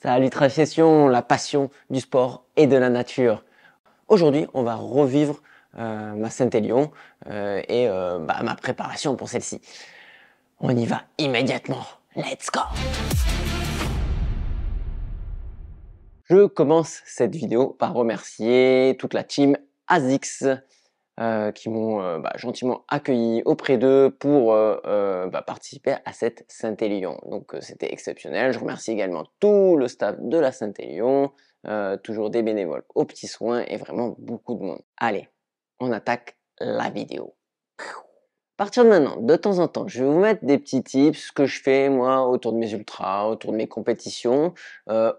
Salut Tracession, la passion du sport et de la nature. Aujourd'hui, on va revivre ma Saint-Élion et ma préparation pour celle-ci. On y va immédiatement. Let's go! Je commence cette vidéo par remercier toute la team ASICS qui m'ont gentiment accueilli auprès d'eux pour participer à cette Saint-Élion. Donc c'était exceptionnel. Je remercie également tout le staff de la Saint-Élion, toujours des bénévoles aux petits soins et vraiment beaucoup de monde. Allez, on attaque la vidéo. À partir de maintenant, de temps en temps, je vais vous mettre des petits tips, ce que je fais moi autour de mes ultras, autour de mes compétitions.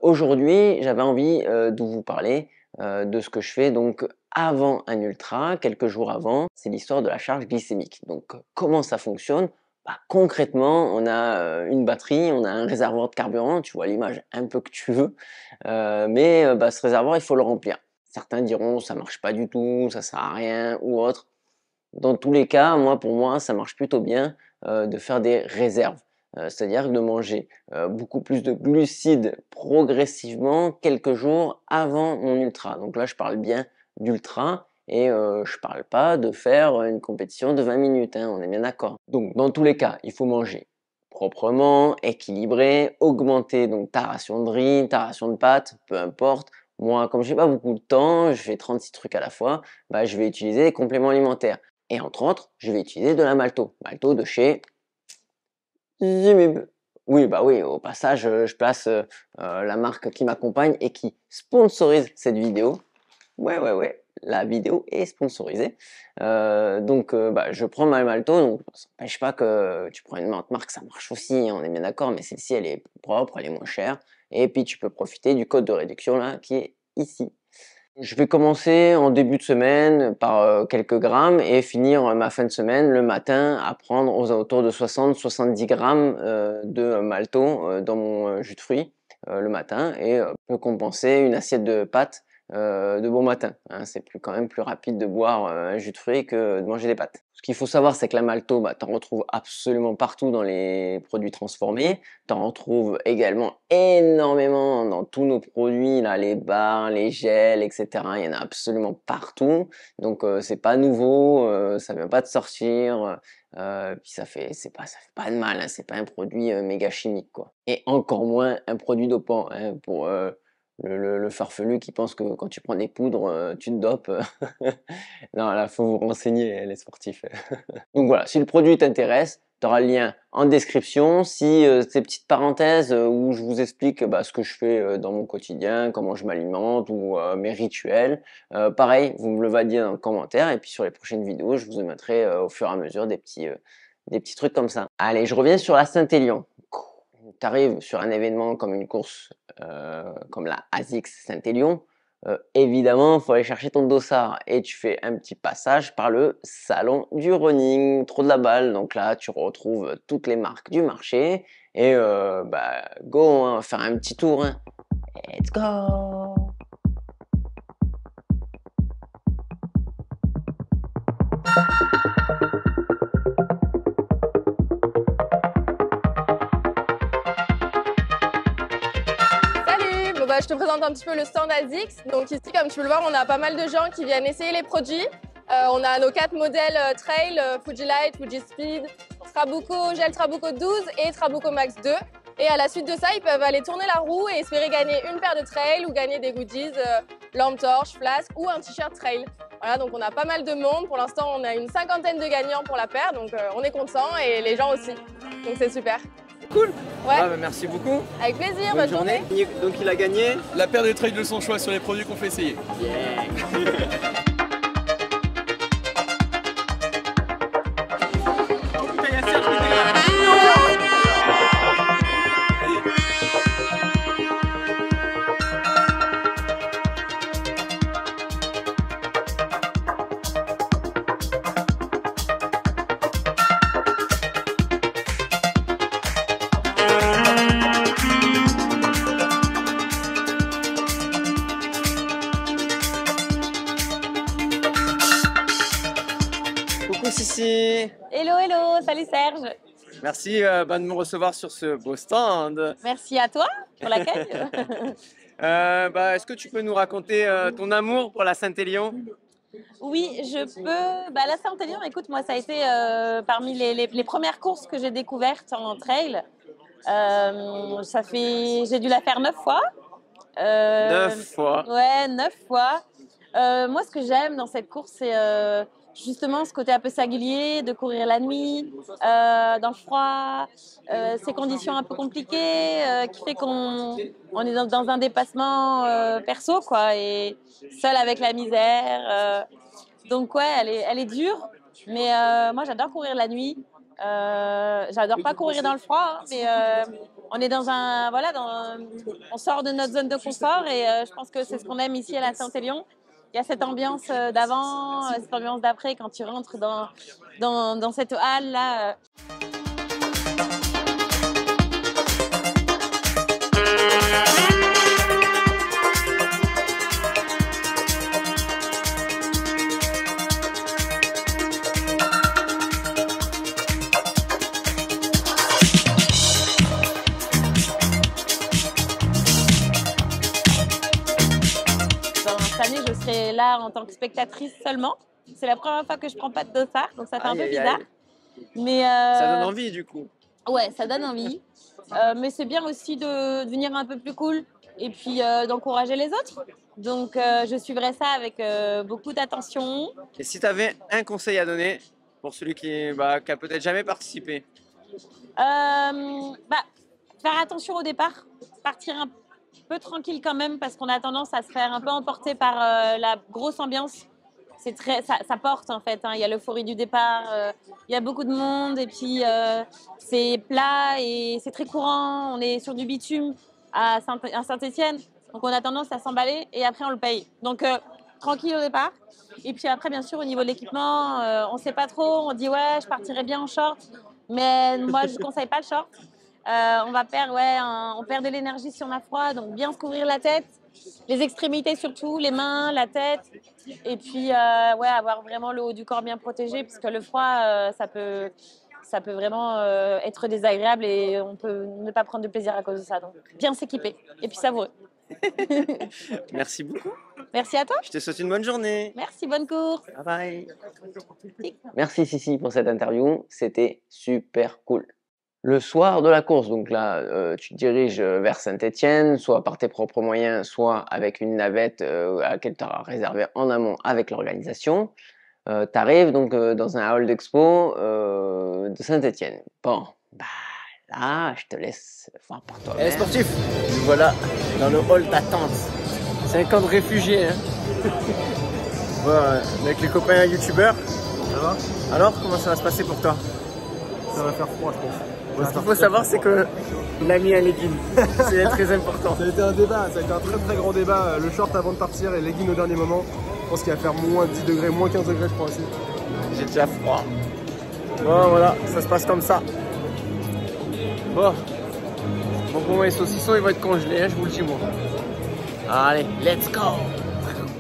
Aujourd'hui, j'avais envie de vous parler de ce que je fais donc avant un ultra, quelques jours avant. C'est l'histoire de la charge glycémique. Donc comment ça fonctionne? Concrètement, on a une batterie, on a un réservoir de carburant, tu vois l'image un peu que tu veux, mais ce réservoir, il faut le remplir. Certains diront ça marche pas du tout, ça sert à rien ou autre. Dans tous les cas, pour moi, ça marche plutôt bien de faire des réserves. C'est-à-dire de manger beaucoup plus de glucides progressivement quelques jours avant mon ultra. Donc là, je parle bien d'ultra et je parle pas de faire une compétition de 20 minutes, hein, on est bien d'accord. Donc dans tous les cas, il faut manger proprement, équilibré, augmenter donc ta ration de riz, ta ration de pâtes, peu importe. Moi, comme j'ai pas beaucoup de temps, je fais 36 trucs à la fois, je vais utiliser des compléments alimentaires. Et entre autres, je vais utiliser de la malto. Malto de chez Zimib. Oui, au passage, je place la marque qui m'accompagne et qui sponsorise cette vidéo. Ouais, la vidéo est sponsorisée. Je prends ma malto, donc ça n'empêche pas que tu prends une autre marque, ça marche aussi, on est bien d'accord, mais celle-ci, elle est propre, elle est moins chère. Et puis, tu peux profiter du code de réduction là, qui est ici. Je vais commencer en début de semaine par quelques grammes et finir ma fin de semaine le matin à prendre aux alentours de 60-70 grammes de malto dans mon jus de fruits le matin et peut compenser une assiette de pâtes de bon matin. Hein. C'est quand même plus rapide de boire un jus de fruits que de manger des pâtes. Ce qu'il faut savoir, c'est que la malto, tu en retrouves absolument partout dans les produits transformés. Tu en retrouves également énormément dans tous nos produits, là, les bars, les gels, etc. Il y en a absolument partout. Donc c'est pas nouveau, ça vient pas de sortir. Puis ça fait pas de mal, hein, c'est pas un produit méga chimique quoi. Et encore moins un produit dopant hein, pour le farfelu qui pense que quand tu prends des poudres, tu te dopes. Non, là, faut vous renseigner, les sportifs. Donc voilà, si le produit t'intéresse, tu auras le lien en description. Si ces petites parenthèses où je vous explique ce que je fais dans mon quotidien, comment je m'alimente ou mes rituels, pareil, vous me le validez dans le commentaire. Et puis sur les prochaines vidéos, je vous mettrai au fur et à mesure des petits trucs comme ça. Allez, je reviens sur la Saint-Élion. Tu arrives sur un événement comme une course comme la ASICS Saint-Élion, évidemment, il faut aller chercher ton dossard et tu fais un petit passage par le salon du running, trop de la balle. Donc là, tu retrouves toutes les marques du marché et go, hein, on va faire un petit tour. Hein. Let's go! Je te présente un petit peu le stand ASICS. Donc ici, comme tu peux le voir, on a pas mal de gens qui viennent essayer les produits. On a nos 4 modèles trail, Fuji Light, Fuji Speed, Trabuco, Gel Trabuco 12 et Trabuco Max 2. Et à la suite de ça, ils peuvent aller tourner la roue et espérer gagner une paire de trail ou gagner des goodies, lampe torche, flasque ou un t-shirt trail. Voilà, donc on a pas mal de monde. Pour l'instant, on a une 50aine de gagnants pour la paire, donc on est content et les gens aussi. Donc c'est super. Cool. Ouais. Merci beaucoup. Avec plaisir, bonne journée. Donc il a gagné la paire de trail de son choix sur les produits qu'on fait essayer. Yeah. Coucou Sissi. Hello, hello, salut Serge. Merci de me recevoir sur ce beau stand. Merci à toi pour l'accueil. Est-ce que tu peux nous raconter ton amour pour la Saint-Élion? Oui, je peux. Bah, la Saint-Élion, écoute, moi, ça a été parmi les premières courses que j'ai découvertes en trail. J'ai dû la faire 9 fois. 9 fois. Ouais, 9 fois. Moi, ce que j'aime dans cette course, c'est justement ce côté un peu singulier de courir la nuit, dans le froid, ces conditions un peu compliquées qui fait qu'on est dans un dépassement perso, quoi, et seul avec la misère. Donc, ouais, elle est dure, mais moi, j'adore courir la nuit. J'adore pas courir dans le froid, hein, mais on est on sort de notre zone de confort et je pense que c'est ce qu'on aime ici à la Saint-Élion. Il y a cette ambiance d'avant, cette ambiance d'après quand tu rentres dans cette halle là. Cette année, je serai là en tant que spectatrice seulement. C'est la première fois que je prends pas de dossard, donc ça fait un peu bizarre. Mais Ça donne envie du coup. ouais, ça donne envie. Mais c'est bien aussi de devenir un peu plus cool et puis d'encourager les autres. Donc je suivrai ça avec beaucoup d'attention. Et si tu avais un conseil à donner pour celui qui a peut-être jamais participé? Faire attention au départ, partir un peu tranquille quand même parce qu'on a tendance à se faire un peu emporter par la grosse ambiance. Ça porte en fait, hein. Il y a l'euphorie du départ, il y a beaucoup de monde et puis c'est plat et c'est très courant. On est sur du bitume à Saint-Étienne, donc on a tendance à s'emballer et après on le paye. Donc tranquille au départ. Et puis après, bien sûr, au niveau de l'équipement, on ne sait pas trop. On dit ouais, je partirais bien en short, mais moi je ne conseille pas le short. On perd de l'énergie si on a froid, donc bien se couvrir la tête, les extrémités surtout, les mains, la tête, et puis avoir vraiment le haut du corps bien protégé, parce que le froid, ça peut vraiment être désagréable et on peut ne pas prendre de plaisir à cause de ça. Donc bien s'équiper, et puis savoureux. Merci beaucoup. Merci à toi. Je te souhaite une bonne journée. Merci, bonne course. Bye bye. Merci Sissi pour cette interview, c'était super cool. Le soir de la course, donc là, tu te diriges vers Saint-Étienne, soit par tes propres moyens, soit avec une navette à laquelle tu auras réservé en amont avec l'organisation. Tu arrives donc dans un hall d'expo de Saint-Étienne. Bon, là, je te laisse voir par toi-même. Eh sportif, voilà, dans le hall d'attente. C'est un camp de réfugiés, hein. Voilà, avec les copains youtubeurs. Ça va? Alors, comment ça va se passer pour toi? Ça va faire froid, je pense. Ce qu'il faut savoir, c'est que il a mis un legging. C'est très important. Ça a été un débat, ça a été un très très grand débat. Le short avant de partir et les leggings au dernier moment. Je pense qu'il va faire moins 10 degrés, moins 15 degrés, je crois aussi. J'ai déjà froid. Bon, voilà, ça se passe comme ça. Bon, pour moi, les saucissons, ils vont être congelés, hein, je vous le dis, moi. Allez, let's go!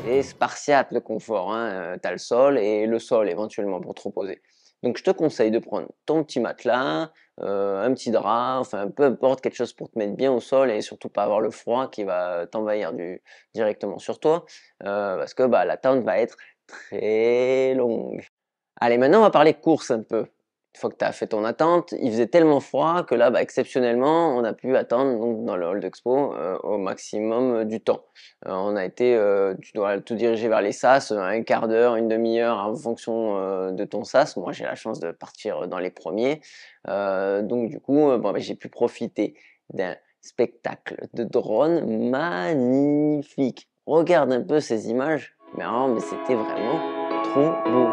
Et spartiate le confort, hein. Tu as le sol et le sol éventuellement pour te reposer. Donc je te conseille de prendre ton petit matelas, un petit drap, enfin peu importe, quelque chose pour te mettre bien au sol et surtout pas avoir le froid qui va t'envahir directement sur toi, parce que l'attente va être très longue. Allez, maintenant on va parler course un peu. Une fois que tu as fait ton attente, il faisait tellement froid que là, exceptionnellement, on a pu attendre donc, dans le hall d'expo au maximum du temps. Tu dois te diriger vers les sas, un quart d'heure, une demi-heure en fonction de ton sas. Moi, j'ai la chance de partir dans les premiers. Donc du coup, j'ai pu profiter d'un spectacle de drone magnifique. Regarde un peu ces images, mais c'était vraiment trop beau.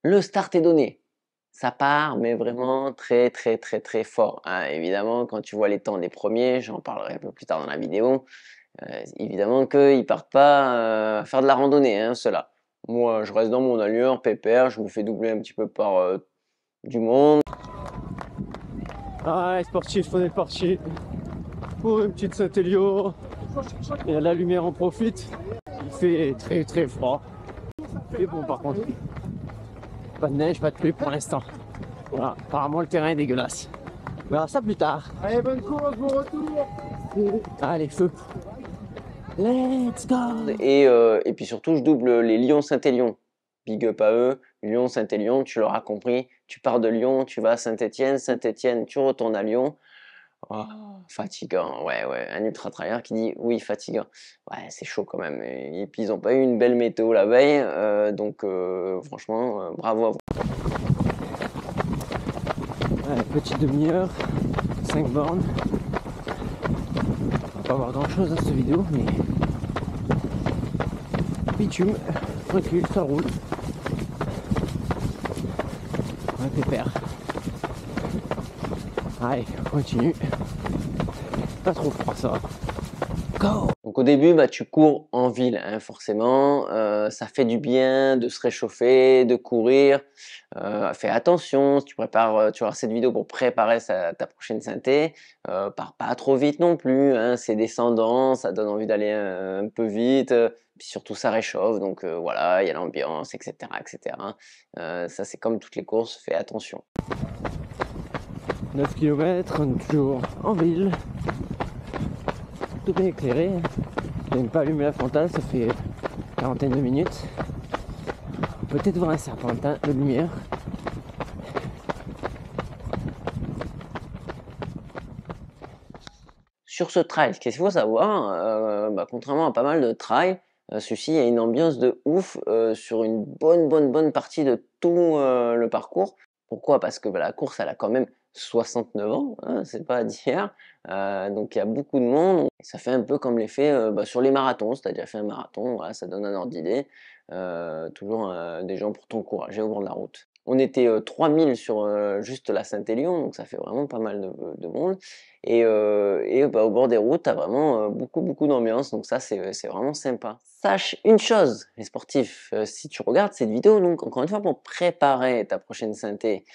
Le start est donné. Ça part, mais vraiment très très très très fort, hein. Évidemment, quand tu vois les temps des premiers, j'en parlerai un peu plus tard dans la vidéo, évidemment qu'ils partent pas faire de la randonnée, hein, ceux-là. Moi, je reste dans mon allure, pépère, je me fais doubler un petit peu par du monde. Ah, sportif, on est parti pour une petite Saint-Hélion. Et la lumière en profite. Il fait très très froid. Et bon, par contre, pas de neige, pas de pluie pour l'instant. Voilà, apparemment le terrain est dégueulasse. On verra ça plus tard. Allez, bonne course, bon retour. Allez, feu. Let's go. Et puis surtout, je double les Lyon-Saint-Élion. Big up à eux. Lyon-Saint-Élion, tu l'auras compris. Tu pars de Lyon, tu vas à Saint-Étienne. Saint-Étienne, tu retournes à Lyon. Oh, fatigant, ouais, un ultra trailer qui dit oui, fatigant. Ouais, c'est chaud quand même. Et puis ils n'ont pas eu une belle météo la veille, donc franchement, bravo à vous. Ouais, petite demi-heure, 5 bornes. On va pas voir grand chose dans cette vidéo, mais bitume, tranquille, ça roule. Ouais, pépère. Allez, on continue. Pas trop froid, ça va. Go! Donc au début, bah, tu cours en ville, hein, forcément. Ça fait du bien de se réchauffer, de courir. Fais attention, si tu prépares, tu vas voir cette vidéo pour préparer ta prochaine synthé. Pars pas trop vite non plus, hein, c'est descendant, ça donne envie d'aller un peu vite. Puis surtout, ça réchauffe, donc voilà, il y a l'ambiance, etc., etc. Ça, c'est comme toutes les courses, fais attention. 9 km, on est toujours en ville. Tout bien éclairé. Je n'ai pas allumé la frontale, ça fait quarantaine de minutes. Peut-être voir un serpentin de lumière. Sur ce trail, qu'est-ce qu'il faut savoir, contrairement à pas mal de trails, celui-ci a une ambiance de ouf sur une bonne partie de tout le parcours. Pourquoi? Parce que la course, elle a quand même 69 ans, hein, c'est pas d'hier, donc il y a beaucoup de monde. Ça fait un peu comme l'effet sur les marathons. Si tu as déjà fait un marathon, voilà, ça donne un ordre d'idée. Toujours des gens pour t'encourager au bord de la route. On était 3000 sur juste la Saint-Élion, donc ça fait vraiment pas mal de monde. Et au bord des routes, tu as vraiment beaucoup d'ambiance, donc ça c'est vraiment sympa. Sache une chose, les sportifs, si tu regardes cette vidéo, donc encore une fois pour préparer ta prochaine synthé,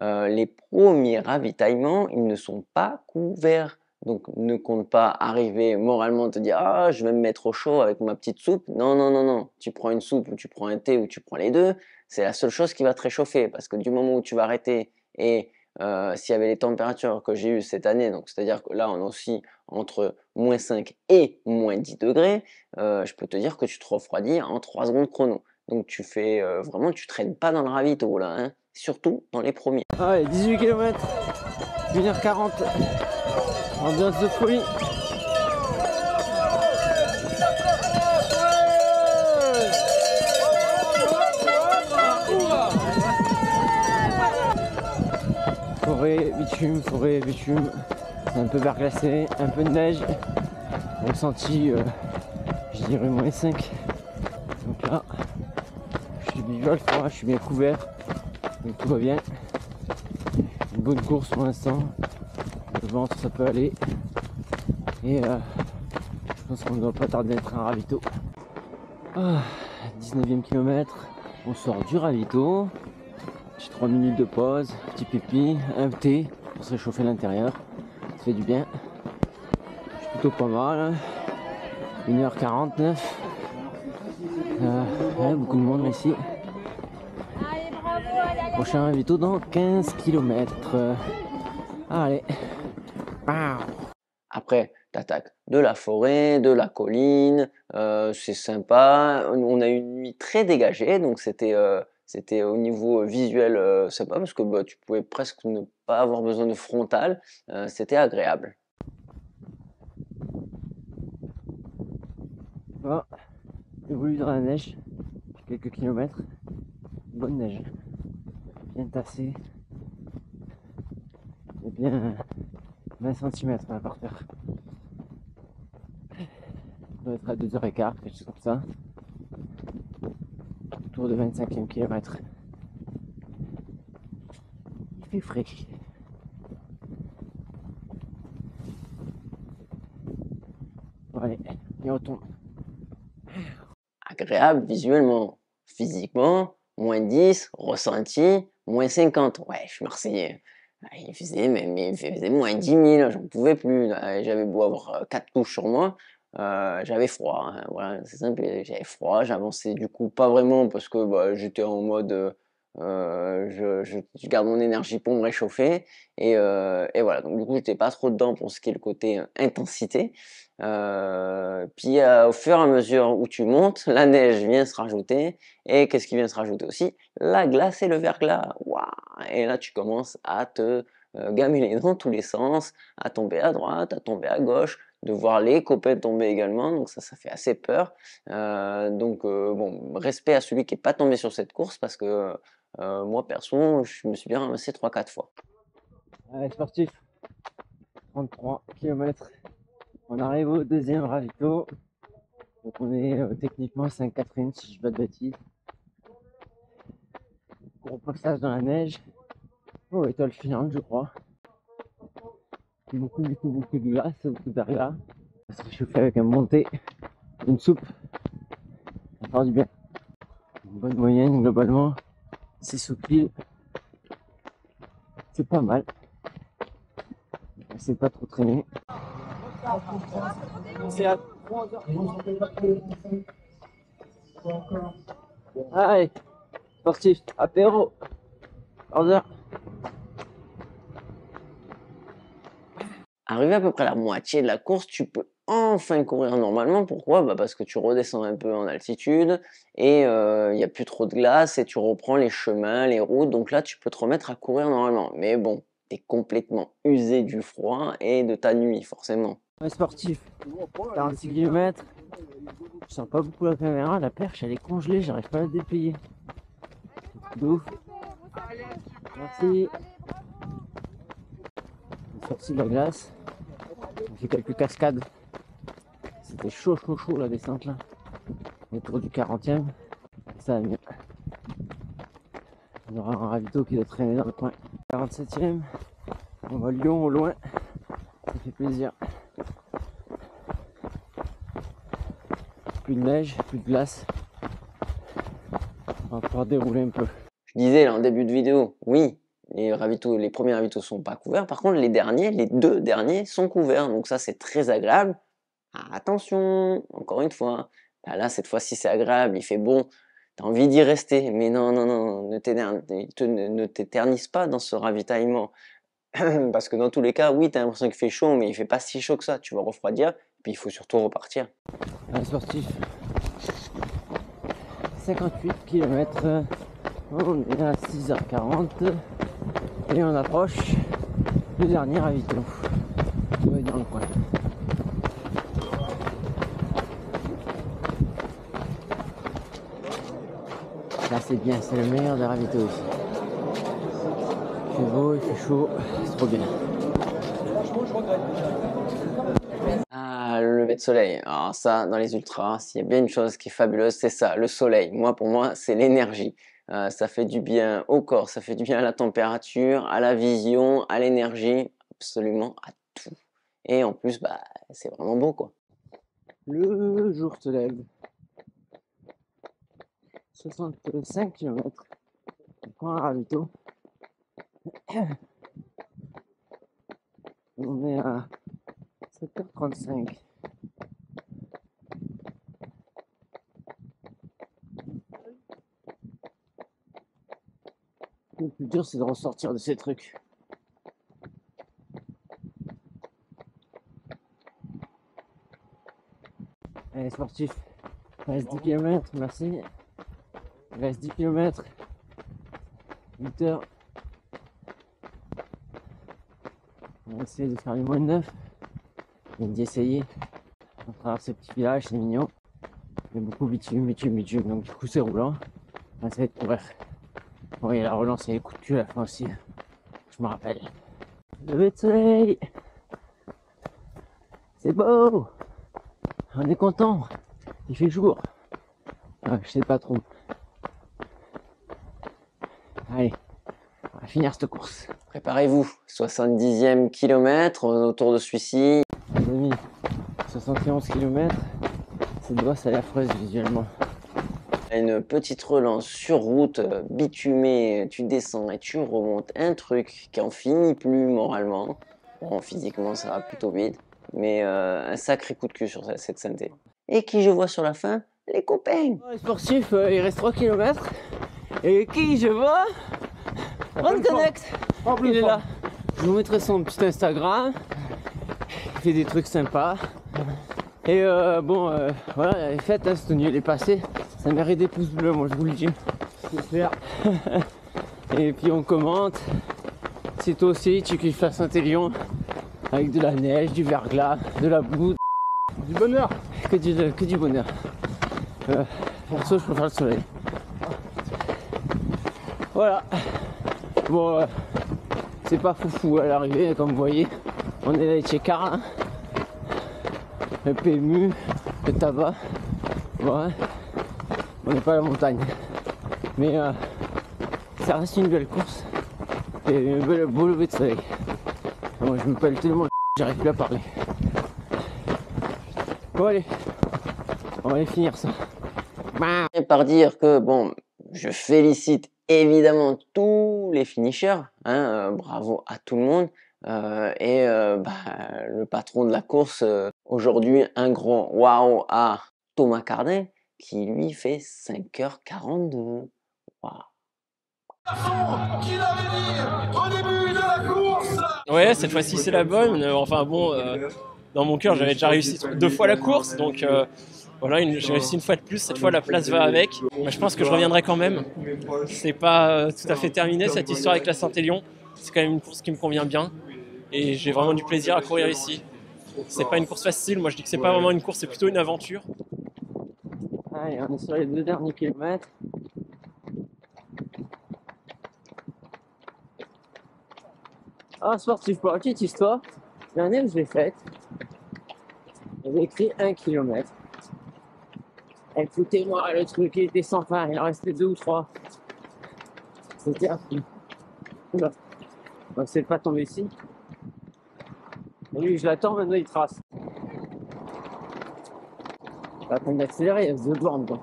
les premiers ravitaillements, ils ne sont pas couverts. Donc ne compte pas arriver moralement te dire ah je vais me mettre au chaud avec ma petite soupe. Non, tu prends une soupe ou tu prends un thé ou tu prends les deux, c'est la seule chose qui va te réchauffer parce que du moment où tu vas arrêter et s'il y avait les températures que j'ai eues cette année, donc c'est-à-dire que là on est aussi entre moins 5 et moins 10 degrés, je peux te dire que tu te refroidis en 3 secondes chrono. Donc tu fais vraiment, tu traînes pas dans le ravito là, hein, surtout dans les premiers. Allez, 18 km, 1h40, ambiance de folie. Forêt, bitume, c'est un peu verglacé, un peu de neige, ressenti, je dirais moins 5. Donc là, je suis bien froid, je suis bien couvert, donc tout va bien. Une bonne course pour l'instant, le ventre ça peut aller, et je pense qu'on ne doit pas tarder d'être un ravito. 19e kilomètre, on sort du ravito. 3 minutes de pause, petit pipi, un thé pour se réchauffer l'intérieur, ça fait du bien. C'est plutôt pas mal, 1h49, beaucoup de monde ici. Prochain ravito dans 15 km. Allez. Après, t'attaques de la forêt, de la colline, c'est sympa. On a eu une nuit très dégagée, donc c'était au niveau visuel sympa parce que tu pouvais presque ne pas avoir besoin de frontal, c'était agréable. Bon, évolue dans la neige, quelques kilomètres, bonne neige, bien tassée, et bien 20 cm là par terre. On doit être à 2h15, quelque chose comme ça. Autour de 25e kilomètre. Il fait frais. Bon, allez, et on tombe. Agréable visuellement. physiquement, moins 10, ressenti, moins 50. Ouais, je suis Marseillais. Il faisait, il faisait moins 10 000, j'en pouvais plus. J'avais beau avoir 4 couches sur moi, j'avais froid. Hein, voilà, c'est simple, j'avais froid. J'avançais du coup pas vraiment parce que bah, j'étais en mode je garde mon énergie pour me réchauffer. Et voilà, donc du coup, j'étais pas trop dedans pour ce qui est le côté intensité. Puis au fur et à mesure où tu montes, la neige vient se rajouter. Et qu'est-ce qui vient se rajouter aussi? La glace et le verglas. Waouh! Et là, tu commences à te gaminer dans tous les sens, à tomber à droite, à tomber à gauche, de voir les copains tomber également. Donc ça fait assez peur. Bon, respect à celui qui n'est pas tombé sur cette course parce que moi, perso, je me suis bien ramassé 3-4 fois. Allez, sportif, 33 km. On arrive au deuxième ravito. Donc on est techniquement Sainte-Catherine, si je ne dis pas de bêtises. Gros passage dans la neige. Oh, étoile filante, je crois. Beaucoup de glace, beaucoup de verglas. On va se réchauffer avec un monté, une soupe. Ça va faire du bien. Une bonne moyenne globalement. 6 au pile. C'est pas mal. C'est pas trop traîné. Allez, sportif, apéro, order. Arrivé à peu près à la moitié de la course, tu peux enfin courir normalement. Pourquoi? Bah parce que tu redescends un peu en altitude et il n'y a plus trop de glace et tu reprends les chemins, les routes. Donc là, tu peux te remettre à courir normalement. Mais bon, tu es complètement usé du froid et de ta nuit, forcément. Ouais, sportif, 46 km. Je sens pas beaucoup la caméra, la perche elle est congelée, j'arrive pas à la déplier. De ouf. Merci. On est sorti de la glace. On fait quelques cascades. C'était chaud la descente là. Autour du 40e. Ça va mieux. On aura un ravito qui doit traîner dans le coin. 47e. On va Lyon au loin. Ça fait plaisir. Plus de neige, plus de glace. On va pouvoir dérouler un peu. Je disais là en début de vidéo, oui, les premiers ravitaux sont pas couverts. Par contre, les deux derniers sont couverts. Donc ça, c'est très agréable. Ah, attention, encore une fois. Bah là, cette fois-ci, c'est agréable, il fait bon. Tu as envie d'y rester. Mais non, ne t'éternise pas dans ce ravitaillement. Parce que dans tous les cas, oui, tu as l'impression qu'il fait chaud, mais il fait pas si chaud que ça. Tu vas refroidir, puis il faut surtout repartir. Allez, sportif. 58 km. On est à 6h40 et on approche le dernier ravito. On va dans le coin. Là c'est bien, c'est le meilleur des ravitaux ici. Il fait beau, il fait chaud, c'est trop bien. Ah, le lever de soleil. Alors ça, dans les ultras, s'il y a bien une chose qui est fabuleuse, c'est ça, le soleil. Pour moi, c'est l'énergie. Ça fait du bien au corps, ça fait du bien à la température, à la vision, à l'énergie, absolument à tout. Et en plus, bah, c'est vraiment beau, quoi. Le jour se lève. 65 km. On prend un ravito. On est à 7h35. Le plus dur, c'est de ressortir de ces trucs. Allez, sportif. Il reste 10 km, merci. Il reste 10 km. 8 heures. On va essayer de faire les moins de 9. Et d'essayer. On traverse ce petit village, c'est mignon. Il y a beaucoup de bitume. Donc du coup, c'est roulant. On va essayer de courir. Bon, il y a la relance et les coups de cul à la fin aussi. Je me rappelle. Lever de soleil. C'est beau. On est content. Il fait jour. Ah, je sais pas trop. Allez, on va finir cette course. Préparez-vous, 70e kilomètre, autour de celui-ci. Les amis, 71 km. Cette voie, ça a l'air affreuse visuellement. Une petite relance sur route, bitumée, tu descends et tu remontes. Un truc qui en finit plus moralement. Bon, physiquement, ça va plutôt vite. Mais un sacré coup de cul sur cette synthé. Et qui je vois sur la fin? Les copains. Les sportifs, il reste 3 km. Et qui je vois? Ron Connect. Il est là. Je vous mettrai son petit Instagram. Il fait des trucs sympas. Et voilà, elle est faite, hein, cette tenue, elle est passée. Ça mérite des pouces bleus, moi je vous le dis. Et puis on commente. Si toi aussi tu kiffes la Saint-Élion, avec de la neige, du verglas, de la boue, Du bonheur. que du bonheur. Perso, je préfère le soleil. Voilà. Bon, c'est pas foufou à l'arrivée, comme vous voyez. On est là les Tchécars, hein. Le PMU, le tabac. Ouais. On n'est pas à la montagne. Mais ça reste une belle course. Et un beau lever de soleil. Moi, je me pèle tellement, j'arrive plus à parler. Bon, allez. On va aller finir ça. Par dire que, bon, je félicite évidemment tous les finishers. Hein, bravo à tout le monde. Le patron de la course, aujourd'hui, un grand waouh à Thomas Cardin, qui lui fait 5h42. Waouh. Ouais, cette fois-ci c'est la bonne. Enfin bon, dans mon cœur j'avais déjà réussi 2 fois la course, donc voilà, j'ai réussi une fois de plus. Cette fois la place va avec. Mais je pense que je reviendrai quand même. C'est pas tout à fait terminé cette histoire avec la Saint-Élion. C'est quand même une course qui me convient bien et j'ai vraiment du plaisir à courir ici. C'est pas une course facile. Moi je dis que c'est pas vraiment une course, c'est plutôt une aventure. Allez, on est sur les 2 derniers kilomètres. Ah, sportif, pour la petite histoire, l'année où je l'ai faite, j'avais écrit 1 km. Écoutez-moi, le truc il était sans fin, il en restait 2 ou 3. C'était affreux. Oula, bon, c'est pas tombé ici. Et lui, je l'attends, maintenant il trace. Pas peine d'accélérer, il y a 2 bornes quoi.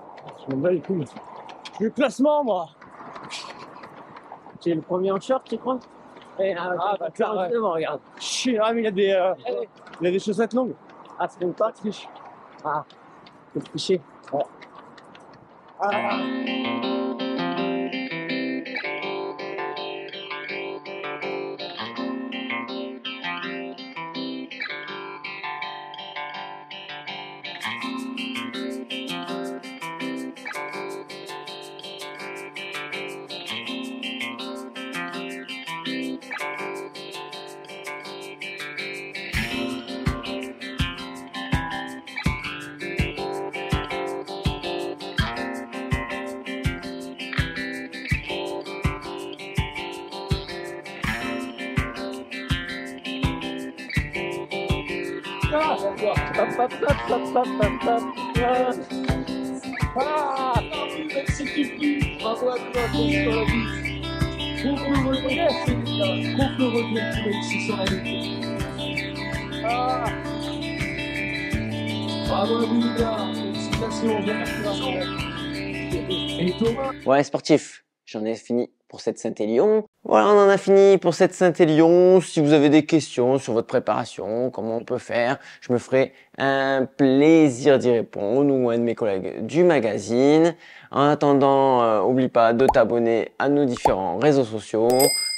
Je me bats les couilles. J'ai le classement, moi. J'ai le premier en short, tu crois? Et, regarde. Ah, mais il a des chaussettes longues. Ah, c'est une pas triche. Ah, faut tricher. Ouais. Ah. Ouais, sportif, j'en ai fini pour cette Saint-Élion. Voilà, on en a fini pour cette Saint-Élion. Si vous avez des questions sur votre préparation, comment on peut faire, je me ferai un plaisir d'y répondre ou un de mes collègues du magazine. En attendant, oublie pas de t'abonner à nos différents réseaux sociaux.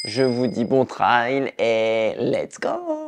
Je vous dis bon trail et let's go!